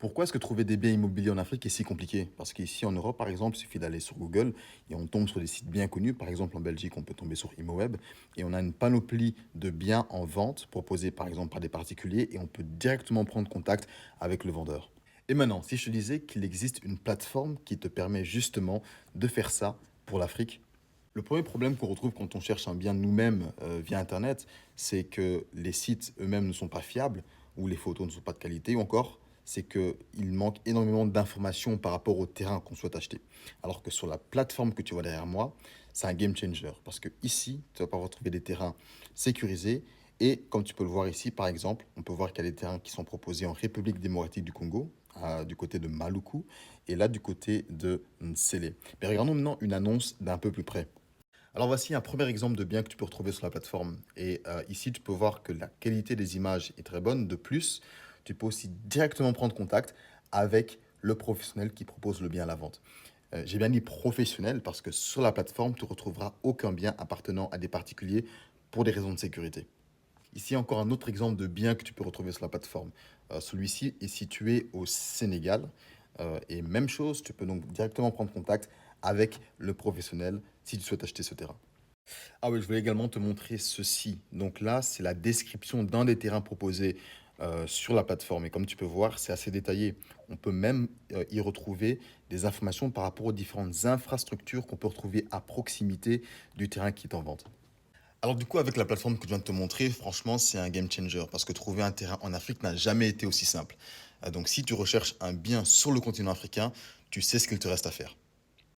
Pourquoi est-ce que trouver des biens immobiliers en Afrique est si compliqué? Parce qu'ici en Europe, par exemple, il suffit d'aller sur Google et on tombe sur des sites bien connus. Par exemple, en Belgique, on peut tomber sur ImoWeb et on a une panoplie de biens en vente proposés par exemple par des particuliers et on peut directement prendre contact avec le vendeur. Et maintenant, si je te disais qu'il existe une plateforme qui te permet justement de faire ça pour l'Afrique. Le premier problème qu'on retrouve quand on cherche un bien nous-mêmes via Internet, c'est que les sites eux-mêmes ne sont pas fiables, ou les photos ne sont pas de qualité, ou encore, c'est qu'il manque énormément d'informations par rapport au terrain qu'on souhaite acheter. Alors que sur la plateforme que tu vois derrière moi, c'est un game changer. Parce que ici, tu vas pouvoir retrouver des terrains sécurisés. Et comme tu peux le voir ici, par exemple, on peut voir qu'il y a des terrains qui sont proposés en République démocratique du Congo, du côté de Maluku, et là du côté de Nsele. Mais regardons maintenant une annonce d'un peu plus près. Alors voici un premier exemple de bien que tu peux retrouver sur la plateforme. Et ici, tu peux voir que la qualité des images est très bonne. De plus, tu peux aussi directement prendre contact avec le professionnel qui propose le bien à la vente. J'ai bien dit professionnel parce que sur la plateforme, tu ne retrouveras aucun bien appartenant à des particuliers pour des raisons de sécurité. Ici, encore un autre exemple de bien que tu peux retrouver sur la plateforme. Celui-ci est situé au Sénégal. Et même chose, tu peux donc directement prendre contact avec le professionnel si tu souhaites acheter ce terrain. Ah oui, je voulais également te montrer ceci. Donc là, c'est la description d'un des terrains proposés sur la plateforme. Et comme tu peux voir, c'est assez détaillé. On peut même y retrouver des informations par rapport aux différentes infrastructures qu'on peut retrouver à proximité du terrain qui est en vente. Alors du coup, avec la plateforme que je viens de te montrer, franchement, c'est un game changer parce que trouver un terrain en Afrique n'a jamais été aussi simple. Donc si tu recherches un bien sur le continent africain, tu sais ce qu'il te reste à faire.